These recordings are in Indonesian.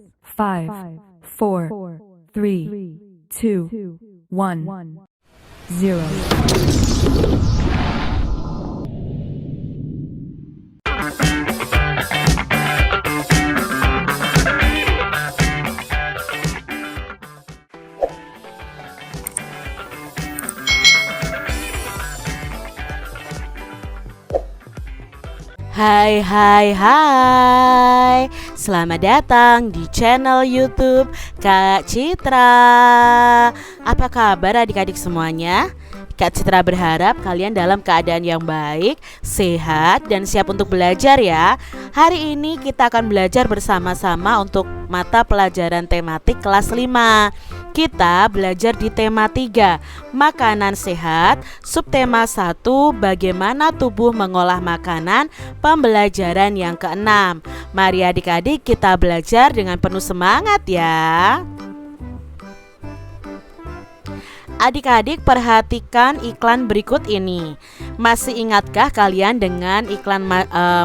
5, 4, 3, 2, 1, 0. Hai hai hai, selamat datang di channel YouTube Kak Citra. Apa kabar adik-adik semuanya? Kak Citra berharap kalian dalam keadaan yang baik, sehat, dan siap untuk belajar ya. Hari ini kita akan belajar bersama-sama untuk mata pelajaran tematik kelas 5. Kita belajar di tema 3, makanan sehat, subtema 1, bagaimana tubuh mengolah makanan, pembelajaran yang ke-6. Mari adik-adik kita belajar dengan penuh semangat ya. Adik-adik perhatikan iklan berikut ini. Masih ingatkah kalian dengan iklan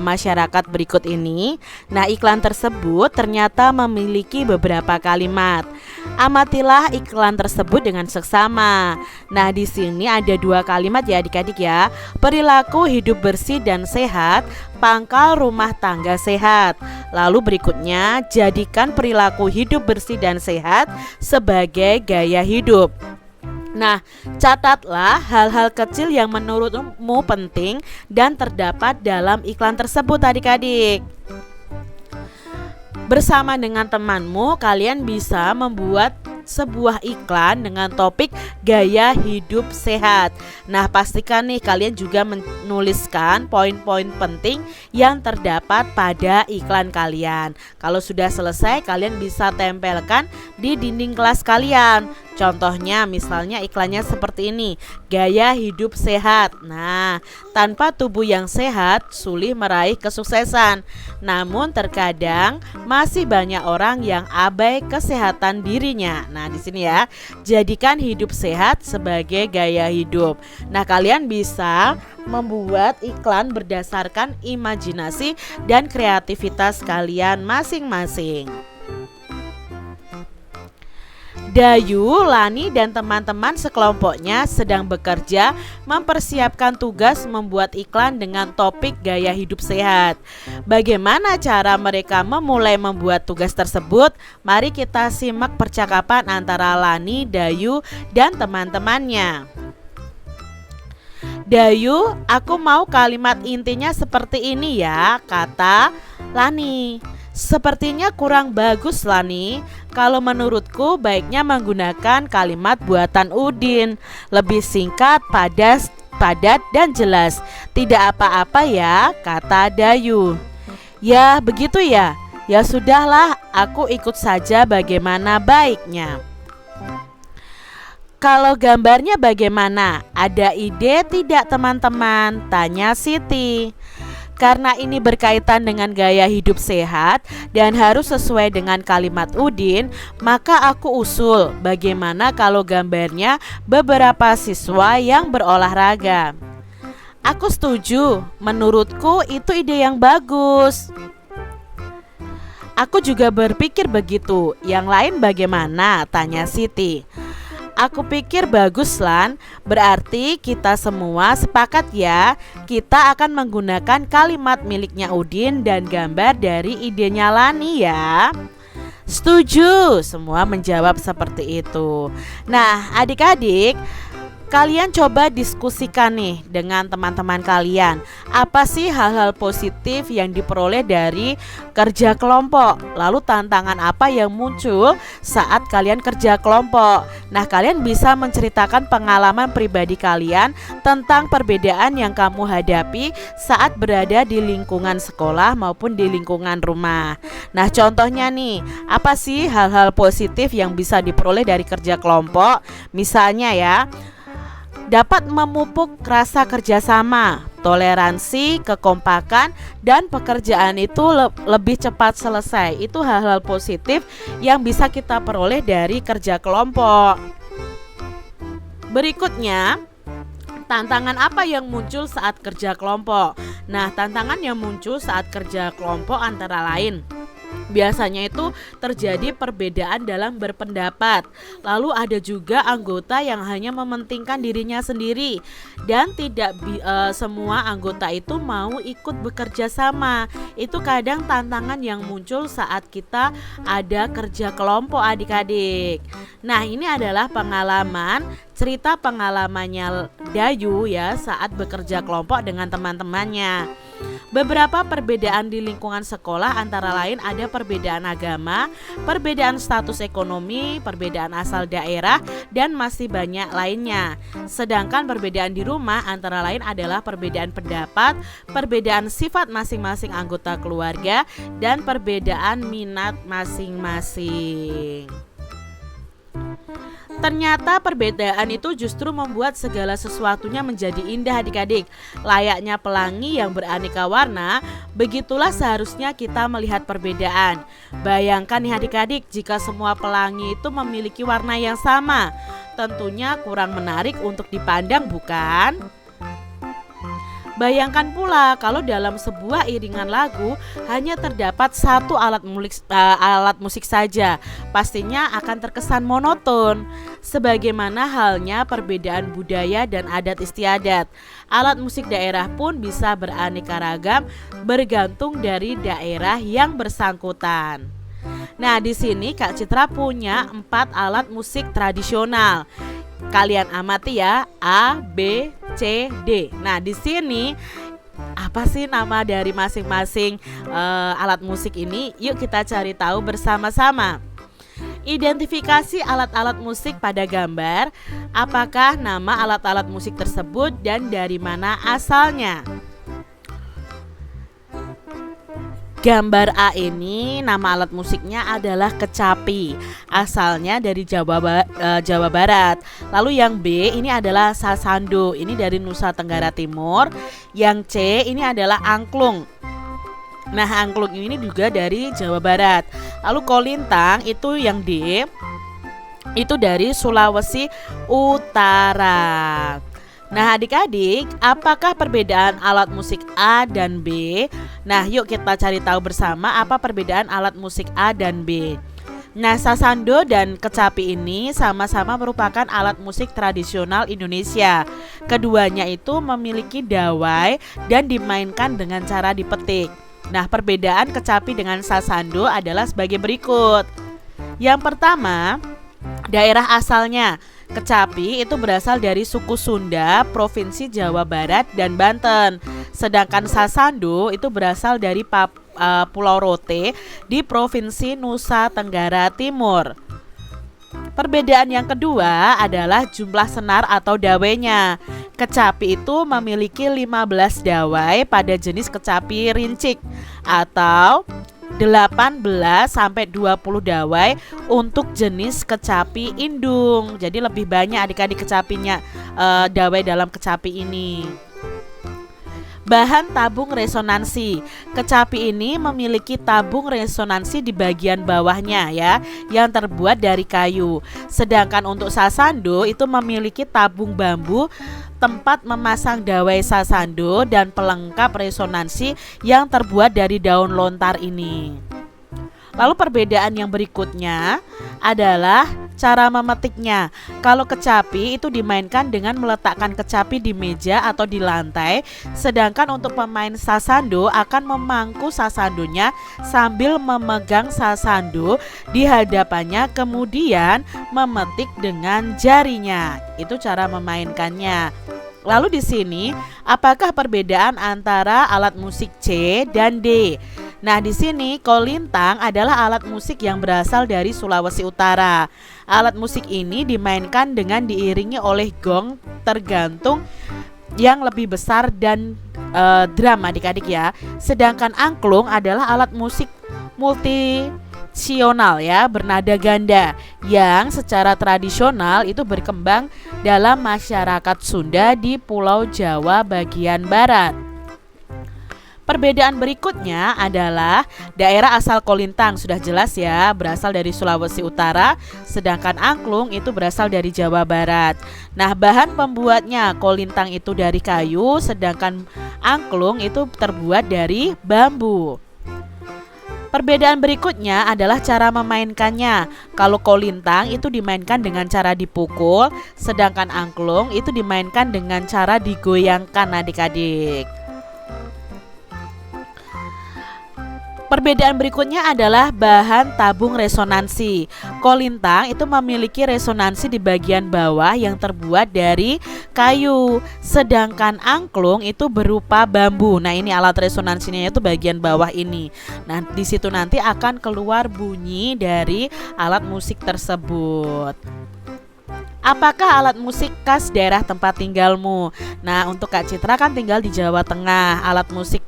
masyarakat berikut ini? Nah, iklan tersebut ternyata memiliki beberapa kalimat. Amatilah iklan tersebut dengan seksama. Nah, di sini ada 2 kalimat ya adik-adik ya. Perilaku hidup bersih dan sehat, pangkal rumah tangga sehat. Lalu berikutnya, jadikan perilaku hidup bersih dan sehat sebagai gaya hidup. Nah, catatlah hal-hal kecil yang menurutmu penting dan terdapat dalam iklan tersebut adik-adik. Bersama dengan temanmu, kalian bisa membuat sebuah iklan dengan topik gaya hidup sehat. Nah, pastikan nih kalian juga menuliskan poin-poin penting yang terdapat pada iklan kalian. Kalau sudah selesai, kalian bisa tempelkan di dinding kelas kalian. Contohnya misalnya iklannya seperti ini, gaya hidup sehat. Nah, tanpa tubuh yang sehat sulit meraih kesuksesan. Namun terkadang masih banyak orang yang abai kesehatan dirinya. Nah, di sini ya, jadikan hidup sehat sebagai gaya hidup. Nah, kalian bisa membuat iklan berdasarkan imajinasi dan kreativitas kalian masing-masing. Dayu, Lani, dan teman-teman sekelompoknya sedang bekerja mempersiapkan tugas membuat iklan dengan topik gaya hidup sehat. Bagaimana cara mereka memulai membuat tugas tersebut? Mari kita simak percakapan antara Lani, Dayu, dan teman-temannya. Dayu, aku mau kalimat intinya seperti ini ya, kata Lani. Sepertinya kurang bagus Lani. Kalau menurutku baiknya menggunakan kalimat buatan Udin. Lebih singkat, padat dan jelas. Tidak apa-apa ya, kata Dayu. Ya begitu ya. Ya sudahlah, aku ikut saja bagaimana baiknya. Kalau gambarnya bagaimana? Ada ide tidak teman-teman? Tanya Siti. Karena ini berkaitan dengan gaya hidup sehat dan harus sesuai dengan kalimat Udin, maka aku usul bagaimana kalau gambarnya beberapa siswa yang berolahraga. Aku setuju, menurutku itu ide yang bagus. Aku juga berpikir begitu. Yang lain bagaimana? Tanya Siti. Aku pikir bagus Lan, berarti kita semua sepakat ya. Kita akan menggunakan kalimat miliknya Udin dan gambar dari idenya Lani ya. Setuju, semua menjawab seperti itu. Nah adik-adik, kalian coba diskusikan nih dengan teman-teman kalian. Apa sih hal-hal positif yang diperoleh dari kerja kelompok? Lalu tantangan apa yang muncul saat kalian kerja kelompok? Nah, kalian bisa menceritakan pengalaman pribadi kalian tentang perbedaan yang kamu hadapi saat berada di lingkungan sekolah maupun di lingkungan rumah. Nah, contohnya nih, apa sih hal-hal positif yang bisa diperoleh dari kerja kelompok? Misalnya ya, dapat memupuk rasa kerjasama, toleransi, kekompakan, dan pekerjaan itu lebih cepat selesai. Itu hal-hal positif yang bisa kita peroleh dari kerja kelompok. Berikutnya, tantangan apa yang muncul saat kerja kelompok? Nah, tantangan yang muncul saat kerja kelompok antara lain Biasanya itu terjadi perbedaan dalam berpendapat. Lalu ada juga anggota yang hanya mementingkan dirinya sendiri dan tidak semua anggota itu mau ikut bekerja sama. Itu kadang tantangan yang muncul saat kita ada kerja kelompok adik-adik. Nah, ini adalah cerita pengalamannya Dayu ya saat bekerja kelompok dengan teman-temannya. Beberapa perbedaan di lingkungan sekolah antara lain ada perbedaan agama, perbedaan status ekonomi, perbedaan asal daerah, dan masih banyak lainnya. Sedangkan perbedaan di rumah antara lain adalah perbedaan pendapat, perbedaan sifat masing-masing anggota keluarga, dan perbedaan minat masing-masing. Ternyata perbedaan itu justru membuat segala sesuatunya menjadi indah adik-adik. Layaknya pelangi yang beraneka warna, begitulah seharusnya kita melihat perbedaan. Bayangkan nih adik-adik, jika semua pelangi itu memiliki warna yang sama, tentunya kurang menarik untuk dipandang, bukan? Bayangkan pula kalau dalam sebuah iringan lagu hanya terdapat satu alat musik saja, pastinya akan terkesan monoton. Sebagaimana halnya perbedaan budaya dan adat istiadat, alat musik daerah pun bisa beraneka ragam bergantung dari daerah yang bersangkutan. Nah, di sini Kak Citra punya 4 alat musik tradisional. Kalian amati ya, A, B, C, D. Nah, di sini apa sih nama dari masing-masing alat musik ini? Yuk kita cari tahu bersama-sama. Identifikasi alat-alat musik pada gambar. Apakah nama alat-alat musik tersebut dan dari mana asalnya? Gambar A ini nama alat musiknya adalah kecapi, asalnya dari Jawa Barat. Lalu yang B ini adalah sasando, ini dari Nusa Tenggara Timur. Yang C ini adalah angklung. Nah, angklung ini juga dari Jawa Barat. Lalu kolintang itu yang D, itu dari Sulawesi Utara. Nah, adik-adik, apakah perbedaan alat musik A dan B? Nah, yuk kita cari tahu bersama apa perbedaan alat musik A dan B. Nah, sasando dan kecapi ini sama-sama merupakan alat musik tradisional Indonesia. Keduanya itu memiliki dawai dan dimainkan dengan cara dipetik. Nah, perbedaan kecapi dengan sasando adalah sebagai berikut. Yang pertama, daerah asalnya. Kecapi itu berasal dari suku Sunda, Provinsi Jawa Barat dan Banten. Sedangkan sasando itu berasal dari Pulau Rote di Provinsi Nusa Tenggara Timur. Perbedaan yang kedua adalah jumlah senar atau dawainya. Kecapi itu memiliki 15 dawai pada jenis kecapi rincik atau 18 sampai 20 dawai untuk jenis kecapi indung. Jadi lebih banyak adik-adik kecapinya dawai dalam kecapi ini. Bahan tabung resonansi. Kecapi ini memiliki tabung resonansi di bagian bawahnya ya, yang terbuat dari kayu. Sedangkan untuk sasando itu memiliki tabung bambu, tempat memasang dawai sasando dan pelengkap resonansi yang terbuat dari daun lontar ini. Lalu perbedaan yang berikutnya adalah cara memetiknya. Kalau kecapi itu dimainkan dengan meletakkan kecapi di meja atau di lantai, sedangkan untuk pemain sasando akan memangku sasandonya sambil memegang sasando di hadapannya, kemudian memetik dengan jarinya. Itu cara memainkannya. Lalu di sini, apakah perbedaan antara alat musik C dan D? Nah, di sini kolintang adalah alat musik yang berasal dari Sulawesi Utara. Alat musik ini dimainkan dengan diiringi oleh gong tergantung yang lebih besar dan drum adik-adik ya. Sedangkan angklung adalah alat musik multisional ya, bernada ganda yang secara tradisional itu berkembang dalam masyarakat Sunda di Pulau Jawa bagian barat. Perbedaan berikutnya adalah daerah asal kolintang, sudah jelas ya, berasal dari Sulawesi Utara, sedangkan angklung itu berasal dari Jawa Barat. Nah, bahan pembuatnya, kolintang itu dari kayu, sedangkan angklung itu terbuat dari bambu. Perbedaan berikutnya adalah cara memainkannya. Kalau kolintang itu dimainkan dengan cara dipukul, sedangkan angklung itu dimainkan dengan cara digoyangkan adik-adik. Perbedaan berikutnya adalah bahan tabung resonansi. Kolintang itu memiliki resonansi di bagian bawah yang terbuat dari kayu, sedangkan angklung itu berupa bambu. Nah, ini alat resonansinya itu bagian bawah ini. Nah, di situ nanti akan keluar bunyi dari alat musik tersebut. Apakah alat musik khas daerah tempat tinggalmu? Nah, untuk Kak Citra kan tinggal di Jawa Tengah. Alat musik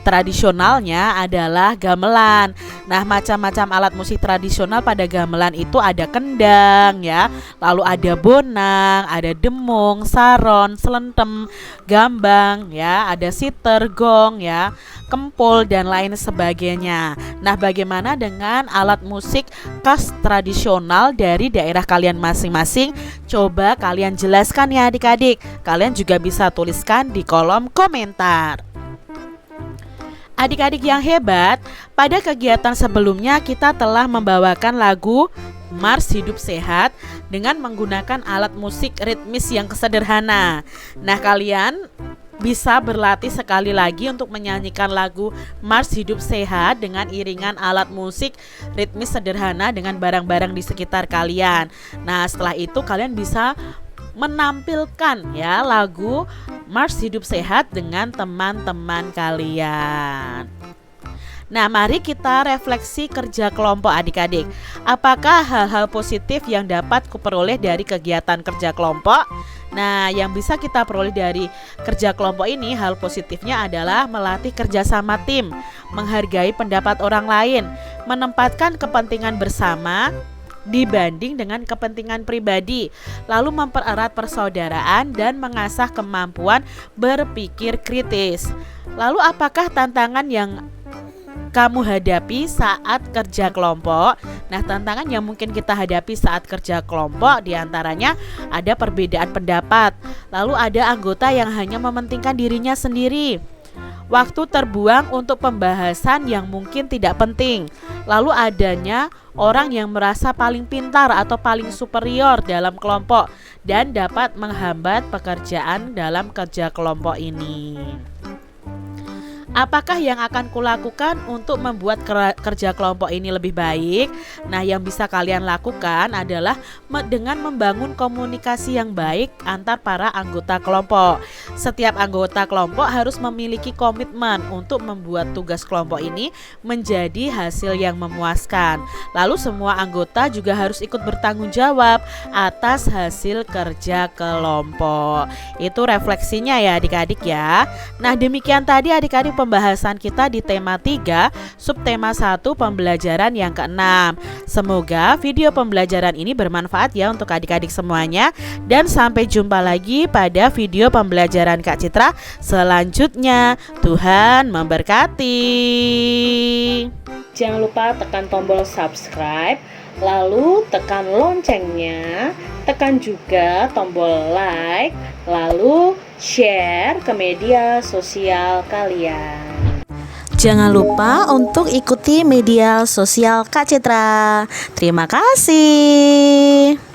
tradisionalnya adalah gamelan. Nah, macam-macam alat musik tradisional pada gamelan itu ada kendang ya, lalu ada bonang, ada demung, saron, selentem, gambang ya, ada siter, gong ya, kempul dan lain sebagainya. Nah, bagaimana dengan alat musik khas tradisional dari daerah kalian masing-masing? Coba kalian jelaskan ya adik-adik. Kalian juga bisa tuliskan di kolom komentar. Adik-adik yang hebat, pada kegiatan sebelumnya kita telah membawakan lagu Mars Hidup Sehat dengan menggunakan alat musik ritmis yang sederhana. Nah, kalian bisa berlatih sekali lagi untuk menyanyikan lagu Mars Hidup Sehat dengan iringan alat musik ritmis sederhana dengan barang-barang di sekitar kalian. Nah, setelah itu kalian bisa menampilkan ya lagu Mars Hidup Sehat dengan teman-teman kalian. Nah, mari kita refleksi kerja kelompok adik-adik. Apakah hal-hal positif yang dapat kuperoleh dari kegiatan kerja kelompok? Nah, yang bisa kita peroleh dari kerja kelompok ini, hal positifnya adalah melatih kerjasama tim, menghargai pendapat orang lain, menempatkan kepentingan bersama dibanding dengan kepentingan pribadi, lalu mempererat persaudaraan dan mengasah kemampuan berpikir kritis. Lalu apakah tantangan yang kamu hadapi saat kerja kelompok? Nah, tantangan yang mungkin kita hadapi saat kerja kelompok diantaranya ada perbedaan pendapat, lalu ada anggota yang hanya mementingkan dirinya sendiri, waktu terbuang untuk pembahasan yang mungkin tidak penting, lalu adanya orang yang merasa paling pintar atau paling superior dalam kelompok dan dapat menghambat pekerjaan dalam kerja kelompok ini. Apakah yang akan kulakukan untuk membuat kerja kelompok ini lebih baik? Nah, yang bisa kalian lakukan adalah dengan membangun komunikasi yang baik antar para anggota kelompok. Setiap anggota kelompok harus memiliki komitmen untuk membuat tugas kelompok ini menjadi hasil yang memuaskan. Lalu semua anggota juga harus ikut bertanggung jawab atas hasil kerja kelompok. Itu refleksinya ya adik-adik ya. Nah, demikian tadi adik-adik pembahasan kita di tema 3, subtema 1 pembelajaran yang ke-6. Semoga video pembelajaran ini bermanfaat ya untuk adik-adik semuanya. Dan sampai jumpa lagi pada video pembelajaran Kak Citra selanjutnya. Tuhan memberkati. Jangan lupa tekan tombol subscribe, lalu tekan loncengnya, tekan juga tombol like, lalu share ke media sosial kalian. Jangan lupa untuk ikuti media sosial Kak Citra. Terima kasih.